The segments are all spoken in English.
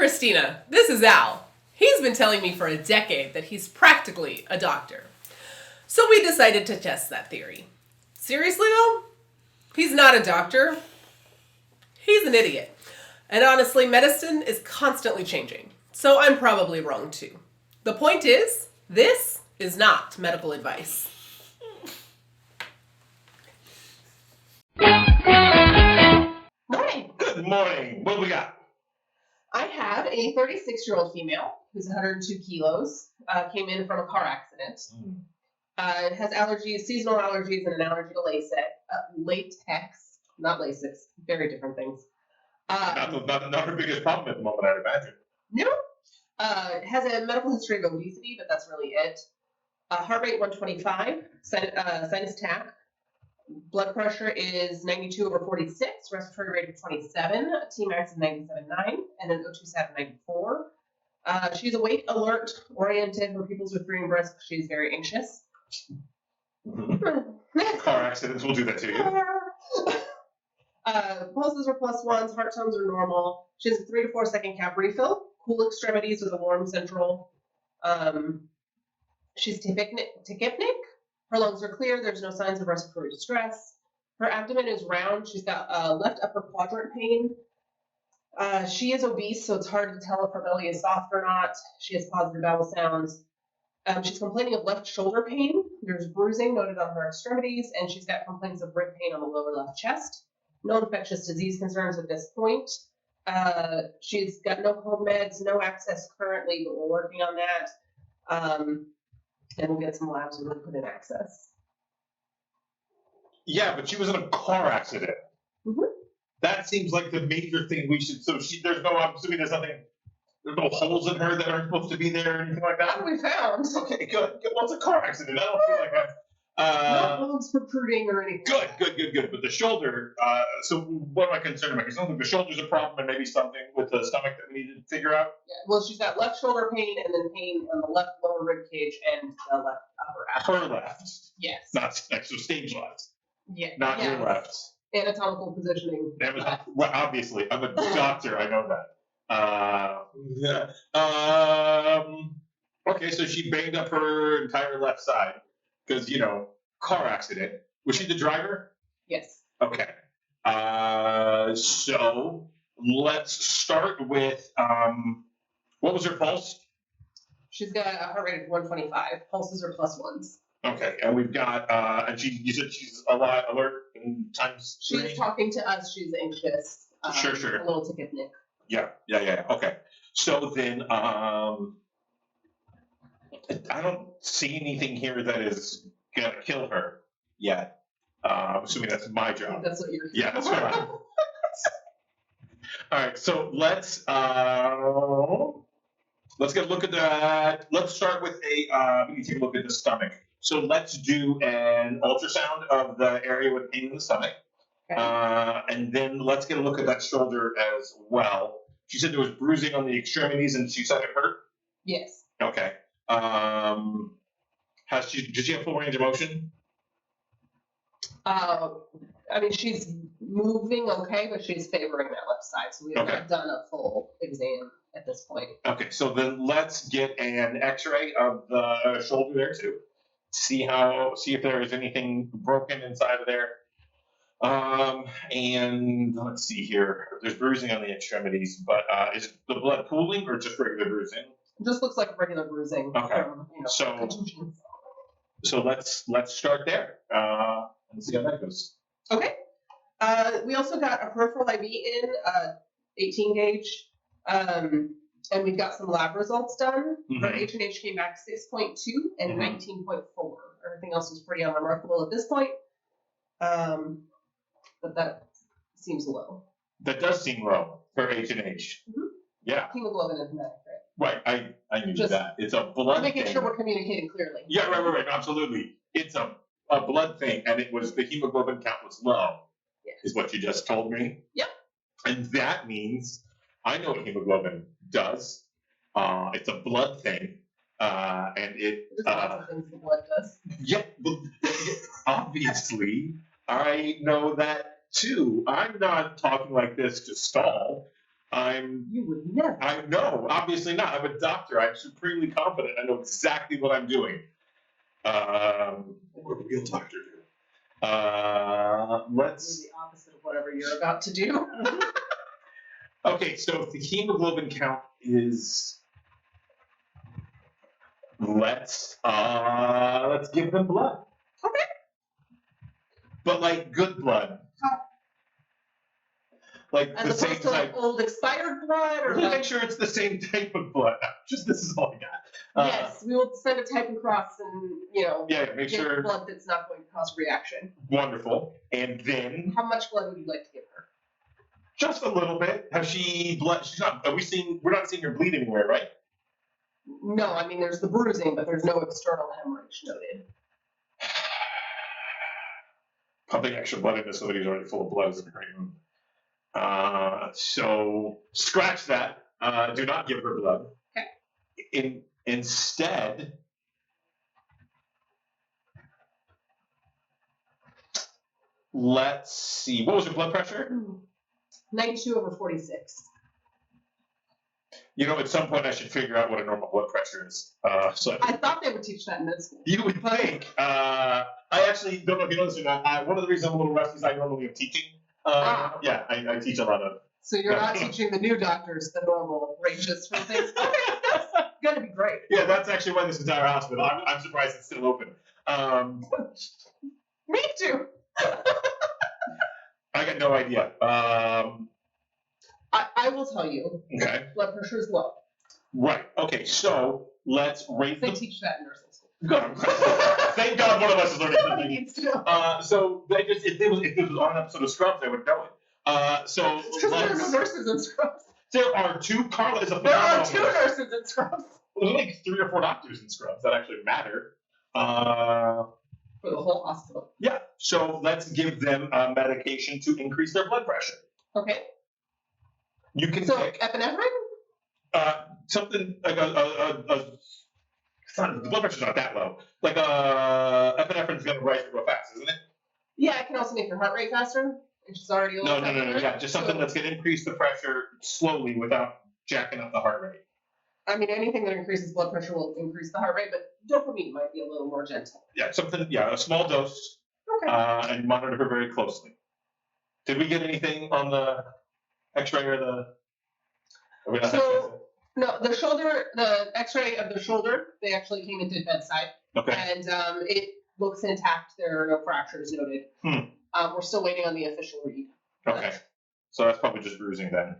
Christina. This is Al. He's been telling me for a decade that he's practically a doctor. So we decided to test that theory. Seriously though, he's not a doctor. He's an idiot. And honestly, medicine is constantly changing. So I'm probably wrong too. The point is, this is not medical advice. Morning. Good morning. What do we got? I have a 36-year-old female who's 102 kilos, came in from a car accident. Has allergies, seasonal allergies, and an allergy to latex, not Lasix, very different things. Not her biggest problem at the moment, I'd imagine. No. Has a medical history of obesity, but that's really it. Heart rate 125, sinus tach. Blood pressure is 92/46, respiratory rate of 27, Tmax of 97.9, and an O2 sat of 94. She's awake, alert, oriented. Her pupils are free and brisk. She's very anxious. Car accidents will do that to you. Pulses are +1s, heart tones are normal. She has a 3 to 4 second cap refill, cool extremities with a warm central. She's tachypnic. Her lungs are clear. There's no signs of respiratory distress. Her abdomen is round. She's got left upper quadrant pain. She is obese, so it's hard to tell if her belly is soft or not. She has positive bowel sounds. She's complaining of left shoulder pain. There's bruising noted on her extremities, and she's got complaints of rib pain on the lower left chest. No infectious disease concerns at this point. She's got no home meds, no access currently, but we're working on that. And we'll get some labs and we'll put in access. Yeah, but she was in a car accident. Mm-hmm. That seems like the major thing we should. So I'm assuming there's no holes in her that aren't supposed to be there or anything like that. What we found. Okay, good. Well, it's a car accident. I don't feel like that. No bones protruding or anything. Good. But the shoulder. So what am I concerned about? It sounds like the shoulder's a problem, and maybe something with the stomach that we need to figure out. Yeah. Well, she's got left shoulder pain and then pain on the left lower rib cage and the left upper abdomen. Her left. Yes. Not so stage left. Yeah. Not your left. Anatomical positioning. Well, obviously, I'm a doctor. I know that. Okay, so she banged up her entire left side because car accident. Was she the driver? Yes. Okay. So let's start with what was her pulse? She's got a heart rate of 125. Pulses are +1s. Okay, and we've got and you said she's a lot alert and times. She's talking to us. She's anxious. Sure. A little tachypnic. Yeah. Okay. So then, I don't see anything here that is gonna kill her yet. I'm assuming that's my job. I think that's what you're. Yeah, that's right. All right. So let's get a look at that. Let's start with we can take a look at the stomach. So let's do an ultrasound of the area with pain in the stomach. Okay. And then let's get a look at that shoulder as well. She said there was bruising on the extremities and she said it hurt? Yes. Okay. Did she have full range of motion? She's moving okay, but she's favoring that left side, so we have not done a full exam at this point. Okay, so then let's get an x-ray of the shoulder there too. See if there is anything broken inside of there. And let's see here. There's bruising on the extremities, but is the blood pooling or just regular bruising? It just looks like regular bruising. Okay. From, So let's start there and see how that goes. Okay. We also got a peripheral IV in 18 gauge, and we've got some lab results done. Mm-hmm. Her H&H came back 6.2 and 19.4. Everything else was pretty unremarkable at this point. But that seems low. That does seem low for H&H. Mm-hmm. Yeah. Hemoglobin is inaccurate. Right. I knew that. It's a blood thing. Making sure we're communicating clearly. Yeah, right. Absolutely. It's a blood thing, and it was the hemoglobin count was low. Yes. Is what you just told me. Yep. And that means I know what hemoglobin does. It's a blood thing, and it. There's lots of things the blood does. Yeah, obviously, I know that too. I'm not talking like this to stall. You would never. I know, obviously not. I'm a doctor. I'm supremely confident. I know exactly what I'm doing. What would a real doctor do? Let's. Do the opposite of whatever you're about to do. Okay, so if the hemoglobin count is, let's give them blood. Okay. But like good blood. Like As the opposed same to type. old expired blood, or We'll like, make sure it's the same type of blood. Just this is all I got. yes, we will send a type and cross, and Yeah, make get sure. blood that's not going to cause reaction. Wonderful. And then How much blood would you like to give her? just a little bit. Has she blood? She's not. Are we seeing? We're not seeing her bleed anywhere, right? No, I mean there's the bruising, but there's no external hemorrhage noted. Pumping extra blood into somebody who's already full of blood is a great move. So scratch that. Do not give her blood. Okay. Instead, let's see. What was her blood pressure? 92/46. At some point I should figure out what a normal blood pressure is. So I thought they would teach that in med school. you would think. I actually don't know if you know this or not. One of the reasons I'm a little rusty is I normally am teaching. Yeah, I teach a lot of. So you're not teaching the new doctors the normal ranges for things. Okay, that's gonna be great. Yeah, that's actually why this entire hospital. I'm surprised it's still open. Me too. I got no idea. I will tell you. Okay. Blood pressure is low. Right. Okay. So let's rate They the. teach that in nursing school. Good. Thank God one of us is learning Nobody something. needs to know. So they just if it was on an episode of Scrubs, I would know it. So It's because there's nurses in Scrubs. there are two. Carla is a There are phenomenal 2 nurse. nurses in Scrubs. There's like 3 or 4 doctors in Scrubs that actually matter. For the whole hospital. Yeah. So let's give them medication to increase their blood pressure. Okay. You can So pick epinephrine? something like it's not, the blood pressure's not that low. Like epinephrine's gonna rise real fast, isn't it? Yeah, it can also make your heart rate faster. If she's already a little No. faster. Yeah, just something So, that's gonna increase the pressure slowly without jacking up the heart rate. I mean, anything that increases blood pressure will increase the heart rate, but dopamine might be a little more gentle. Yeah, something. Yeah, a small dose. Okay. And monitor her very closely. Did we get anything on the X-ray or the? Are we not So- No, the shoulder, the X-ray of the shoulder, they actually came and did bedside, okay. and it looks intact. There are no fractures noted. We're still waiting on the official read. Okay. So that's probably just bruising then.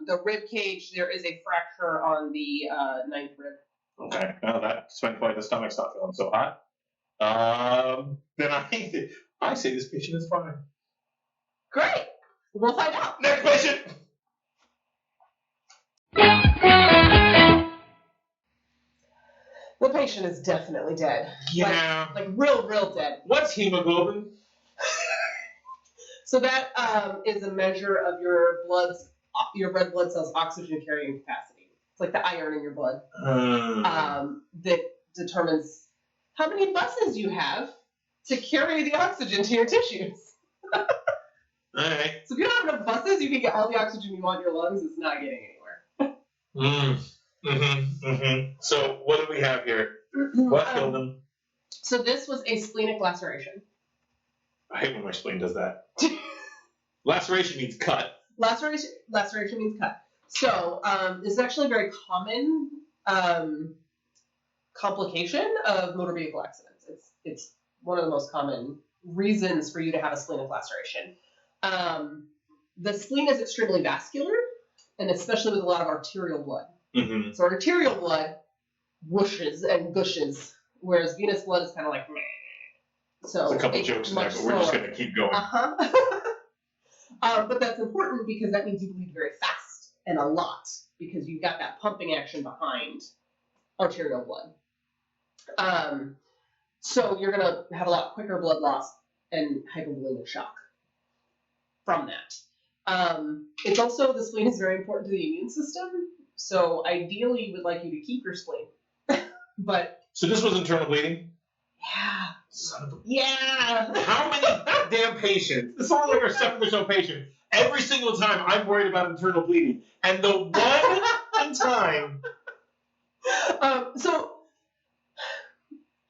The rib cage, there is a fracture on the 9th rib. Okay. Well, that explains why the stomach's not feeling so hot. Then I say this patient is fine. Great. We'll find out. Next patient. The patient is definitely dead. Yeah. Like real dead. What's hemoglobin? So that is a measure of your red blood cells' oxygen carrying capacity. It's like the iron in your blood. That determines how many buses you have to carry the oxygen to your tissues. All right. So if you don't have enough buses, you can get all the oxygen you want in your lungs. It's not getting anywhere. So what do we have here? What killed him? So this was a splenic laceration. I hate when my spleen does that. Laceration means cut. Laceration means cut. So this is actually a very common complication of motor vehicle accidents. It's one of the most common reasons for you to have a splenic laceration. The spleen is extremely vascular, and especially with a lot of arterial blood. Mm-hmm. So arterial blood whooshes and gushes, whereas venous blood is kind of like meh. So There's a couple it's jokes in there, much but we're just slower. going to keep going. But that's important because that means you bleed very fast and a lot because you've got that pumping action behind arterial blood. So you're going to have a lot quicker blood loss and hypovolemic shock from that. It's also, the spleen is very important to the immune system. So ideally, we'd like you to keep your spleen. But So this was internal bleeding? yeah. How many goddamn patients? This is only like our 7th or so patient Every single time I'm worried about internal bleeding. And the one time... So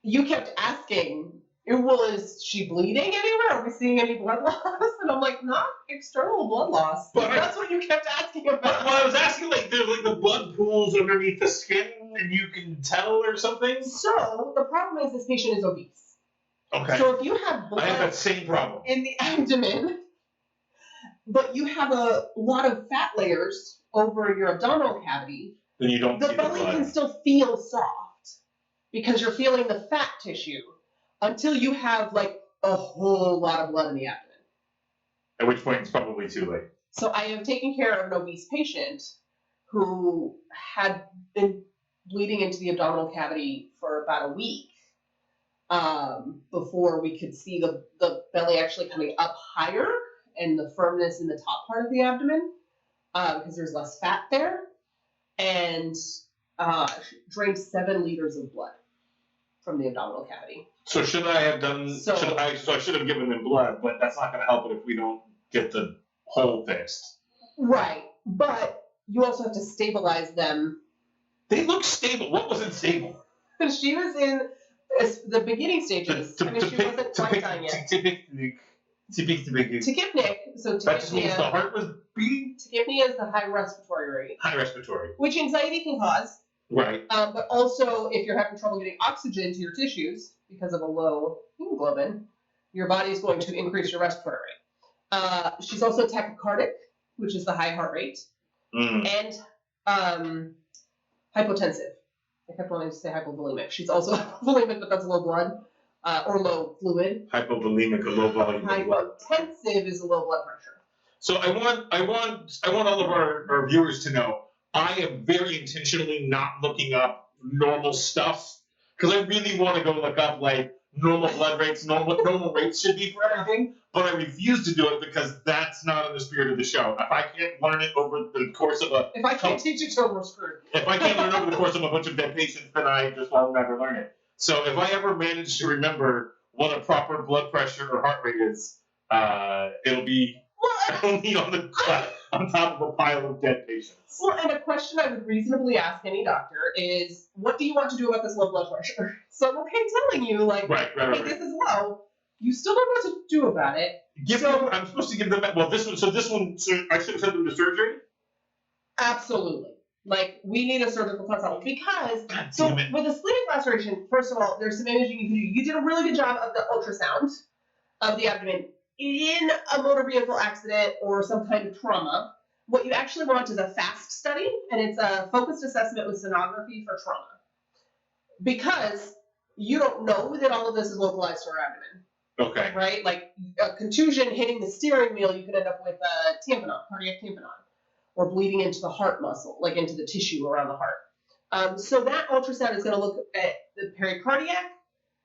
you kept asking, well, is she bleeding anywhere? Are we seeing any blood loss? And I'm like, not external blood loss. But that's what you kept asking about. Well, I was asking, like, there's like the blood pools underneath the skin and you can tell or something? So the problem is this patient is obese. Okay. So if you have blood I have that same problem. in the abdomen, but you have a lot of fat layers over your abdominal cavity, Then you don't the see the belly blood. can still feel soft because you're feeling the fat tissue until you have like a whole lot of blood in the abdomen. At which point it's probably too late. So I have taken care of an obese patient who had been bleeding into the abdominal cavity for about a week before we could see the belly actually coming up higher and the firmness in the top part of the abdomen because there's less fat there. And drained 7 liters of blood from the abdominal cavity. So should I have done? So I should have given them blood, but that's not going to help it if we don't get the hole fixed. right, but you also have to stabilize them. They look stable. What wasn't stable? She was in the beginning stages. She wasn't quite dying yet. Tachypnic, so That just means the tachypnia. heart was beating. Tachypnia is the high respiratory rate, High respiratory. which anxiety can cause. Right. But also, if you're having trouble getting oxygen to your tissues because of a low hemoglobin, your body is going to increase your respiratory rate. She's also tachycardic, which is the high heart rate, and hypotensive. I kept wanting to say hypovolemic. She's also hypovolemic, but that's low blood or low fluid. Hypovolemic, a low volume of blood. Hypotensive is a low blood pressure. So I want all of our viewers to know I am very intentionally not looking up normal stuff because I really want to go look up like normal blood rates, what normal rates should be for everything, but I refuse to do it because that's not in the spirit of the show. If I can't learn it over the course of If I can't teach it to her, we're screwed. If I can't learn over the course of a bunch of dead patients, then I just will never learn it. So if I ever manage to remember what a proper blood pressure or heart rate is, it'll be only on top of a pile of dead patients. Well, and a question I would reasonably ask any doctor is, what do you want to do about this low blood pressure? So I'm okay telling you, like, Right. hey, this is low. You still don't know what to do about it. I'm supposed to give them. Well, this one. So I should have sent them to surgery. Absolutely. Like, we need a surgical consult because, God so damn it. with a splenic laceration, first of all, there's some imaging you can do. You did a really good job of the ultrasound of the abdomen in a motor vehicle accident or some kind of trauma. What you actually want is a FAST study, and it's a focused assessment with sonography for trauma. Because you don't know that all of this is localized to our abdomen. Okay. Right? Like a contusion hitting the steering wheel, you could end up with a tamponade, cardiac tamponade, or bleeding into the heart muscle, like into the tissue around the heart. So that ultrasound is going to look at the pericardiac,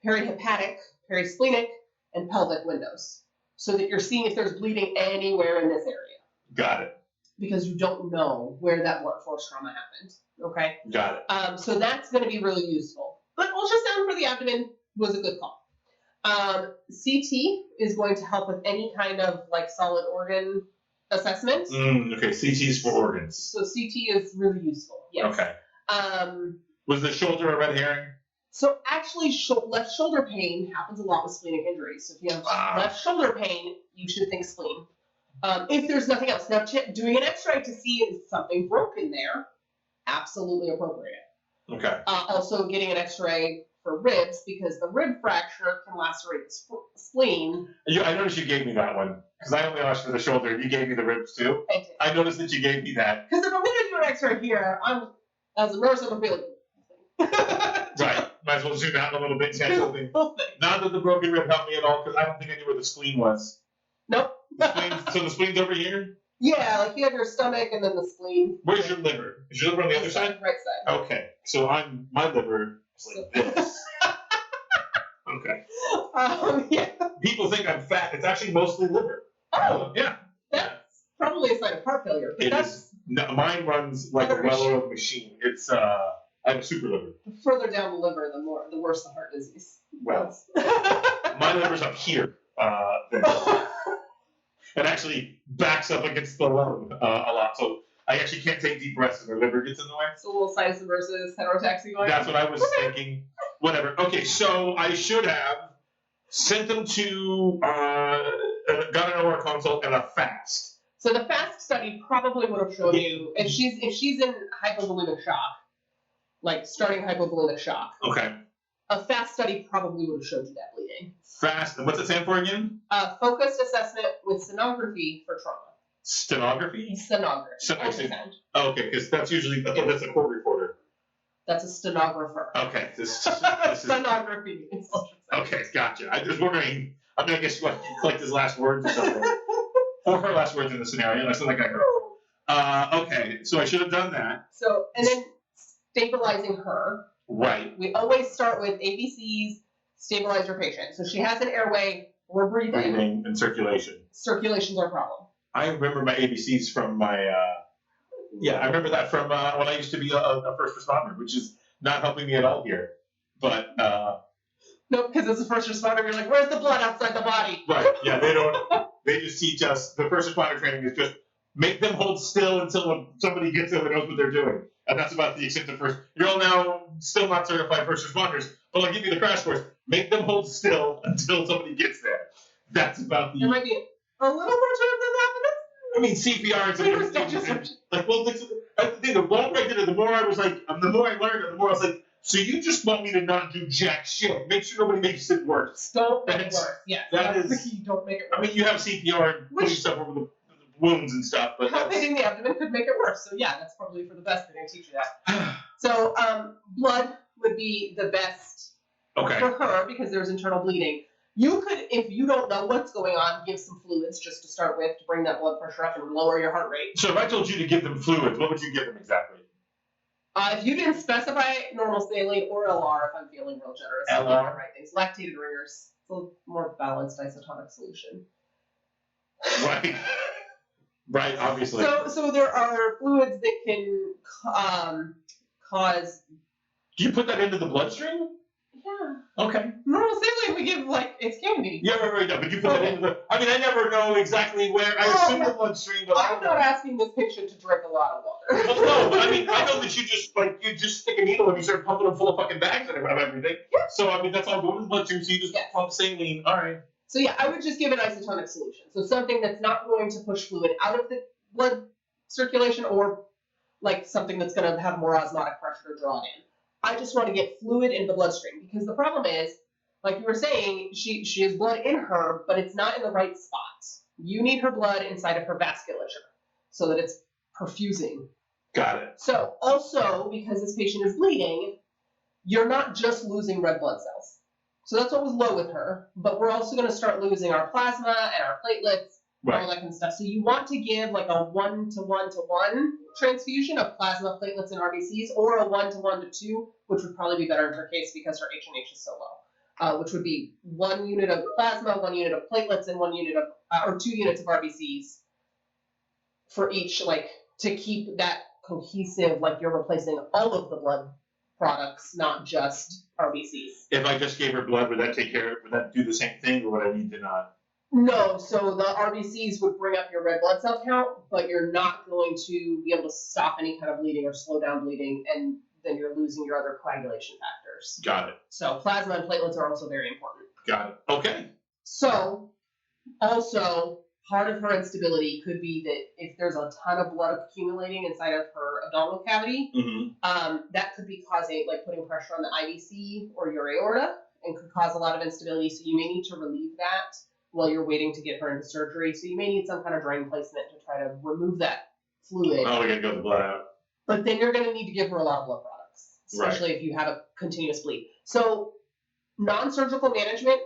perihepatic, perisplenic, and pelvic windows, so that you're seeing if there's bleeding anywhere in this area. Got it. Because you don't know where that blunt force trauma happened. Okay? Got it. So that's going to be really useful. But ultrasound for the abdomen was a good call. CT is going to help with any kind of like solid organ assessment. Okay, CT's for organs. So CT is really useful. Yes. Okay. Was the shoulder a red herring? So actually, left shoulder pain happens a lot with splenic injuries. So if you have left shoulder pain, you should think spleen. If there's nothing else. Now, doing an x-ray to see if something broken there, absolutely appropriate. Okay. Also getting an x-ray for ribs, because the rib fracture can lacerate the spleen. I noticed you gave me that one, because I only asked for the shoulder. You gave me the ribs too. I did. I noticed that you gave me that. Because if I'm going to do an x-ray here, as a nurse, I'm going to be like... Right. Might as well zoom out a little bit and check something. Not that the broken rib helped me at all, because I don't think I knew where the spleen was. Nope. So the spleen's over here? Yeah, like you have your stomach and then the spleen. Where's your liver? Is your liver on the other side? Right side. Okay. So my liver is like this. Okay. Yeah. People think I'm fat. It's actually mostly liver. Oh, Yeah. that's probably a sign of heart failure. But Mine runs like a well-oiled machine. It's I have a super liver. The further down the liver, the worse the heart disease. Well, my liver's up here. It actually backs up against the lung a lot. So I actually can't take deep breaths and my liver gets in the way. So a little sinus versus heterotaxy going. That's what I was thinking. Whatever. Okay, so I should have sent them to got an OR consult and a fast. So the fast study probably would have shown you if she's in hypovolemic shock, like starting hypovolemic shock. Okay. A fast study probably would have showed you that bleeding. Fast. What's it stand for again? Focused assessment with sonography for trauma. Stenography? Sonography. Oh, okay, because that's usually that's a court reporter. That's a stenographer. Okay, this is Sonography. Okay, gotcha. I was wondering. I mean, I guess what collect his last words or something, or her last words in the scenario. That's like I heard. Okay, so I should have done that. So and then stabilizing her. Right. We always start with ABCs. Stabilize your patient. So she has an airway. We're breathing. Breathing and circulation. Circulation's our problem. I remember my ABCs from my. I remember that from when I used to be a first responder, which is not helping me at all here. But no, because as a first responder, you're like, where's the blood outside the body? right, yeah, they don't. They just teach us the first responder training is just make them hold still until somebody gets them and knows what they're doing, and that's about the extent of first. You're all now still not certified first responders, but I'll give you the crash course. Make them hold still until somebody gets there. That's about the. There might be a little more term than that, but I mean, CPR is like, well, that's the thing. The longer I did it, the more I was like, the more I learned, the more I was like, so you just want me to not do jack shit. Make sure nobody makes it worse. Don't make it worse. Yeah, that's the key. Don't make it worse. I mean, you have CPR and putting stuff over the wounds and stuff, but palpating the abdomen could make it worse. So yeah, that's probably for the best. They didn't teach you that. So blood would be the best for her because there's internal bleeding. You could, if you don't know what's going on, give some fluids just to start with to bring that blood pressure up and lower your heart rate. So if I told you to give them fluids, what would you give them exactly? If you didn't specify normal saline or LR, if I'm feeling real generous, I'll give the right things. Lactated ringers, it's a more balanced isotonic solution. Right. Right, obviously. So there are fluids that can cause. Do you put that into the bloodstream? Yeah. Okay. Normal saline we give like it's candy. Yeah, right. No, but you put it into the. I mean, I never know exactly where. I assume the bloodstream. But I'm not asking this patient to drink a lot of water. Well, no, but I mean, I know that you just stick a needle and you start pumping them full of fucking bags of everything. Yeah. So I mean, that's all going to the bloodstream. So you just pump saline. All right. So yeah, I would just give an isotonic solution. So something that's not going to push fluid out of the blood circulation or like something that's going to have more osmotic pressure to draw it in. I just want to get fluid in the bloodstream because the problem is, like you were saying, she has blood in her, but it's not in the right spot. You need her blood inside of her vasculature so that it's perfusing. Got it. So also, because this patient is bleeding, you're not just losing red blood cells. So that's what was low with her, but we're also going to start losing our plasma and our platelets, all that kind of stuff. So you want to give like a 1-to-1-to-1 transfusion of plasma, platelets, and RBCs, or a 1-to-1-to-2, which would probably be better in her case because her H&H is so low, which would be 1 unit of plasma, 1 unit of platelets, and 1 unit of, or 2 units of RBCs for each, like to keep that cohesive, like you're replacing all of the blood products, not just RBCs. If I just gave her blood, would that do the same thing, or would I need to not? No, so the RBCs would bring up your red blood cell count, but you're not going to be able to stop any kind of bleeding or slow down bleeding, and then you're losing your other coagulation factors. Got it. So plasma and platelets are also very important. Got it. Okay. So, also, part of her instability could be that if there's a ton of blood accumulating inside of her abdominal cavity, that could be causing, like putting pressure on the IVC or your aorta, and could cause a lot of instability. So you may need to relieve that while you're waiting to get her into surgery. So you may need some kind of drain placement to try to remove that fluid. Oh, we gotta go the blood out. But then you're going to need to give her a lot of blood products, especially if you have a continuous bleed. So non-surgical management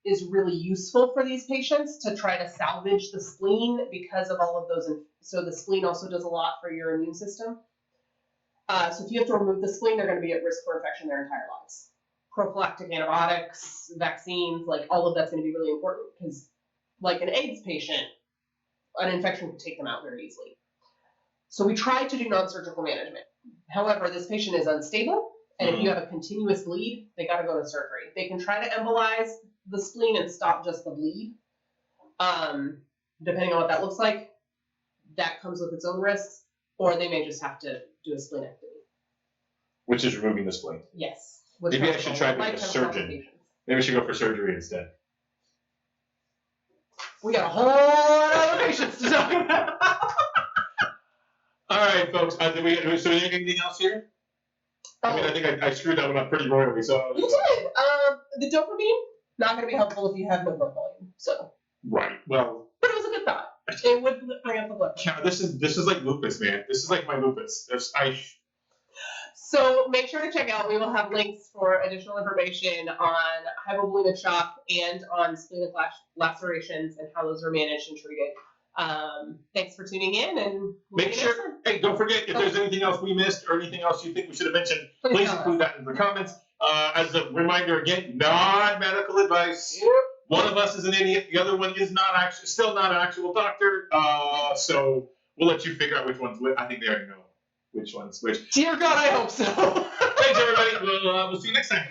is really useful for these patients to try to salvage the spleen because of all of those. So the spleen also does a lot for your immune system. So if you have to remove the spleen, they're going to be at risk for infection their entire lives. Prophylactic antibiotics, vaccines, like all of that's going to be really important because like an AIDS patient, an infection could take them out very easily. So we try to do non-surgical management. However, this patient is unstable, and if you have a continuous bleed, they got to go to surgery. They can try to embolize the spleen and stop just the bleed. depending on what that looks like, that comes with its own risks, or they may just have to do a splenectomy. Which is removing the spleen. Yes. Maybe I should try being a surgeon. Maybe I should go for surgery instead. We got a whole lot of other patients to talk about. All right, folks. So is there anything else here? I mean, I think I screwed that one up pretty royally. So you did. The dopamine, not going to be helpful if you have no blood volume. So. Right. Well. But it was a good thought. It would bring up the blood. Yeah, this is like lupus, man. This is like my lupus. So make sure to check out. We will have links for additional information on hypovolemic shock and on splenic lacerations and how those are managed and treated. Thanks for tuning in, and make sure. Hey, don't forget if there's anything else we missed or anything else you think we should have mentioned, please include that in the comments. As a reminder, again, non-medical advice. Yep. One of us is an idiot. The other one is still not an actual doctor. So we'll let you figure out which one's which. I think they already know which one's which. Dear God, I hope so. Thanks, everybody. We'll see you next time.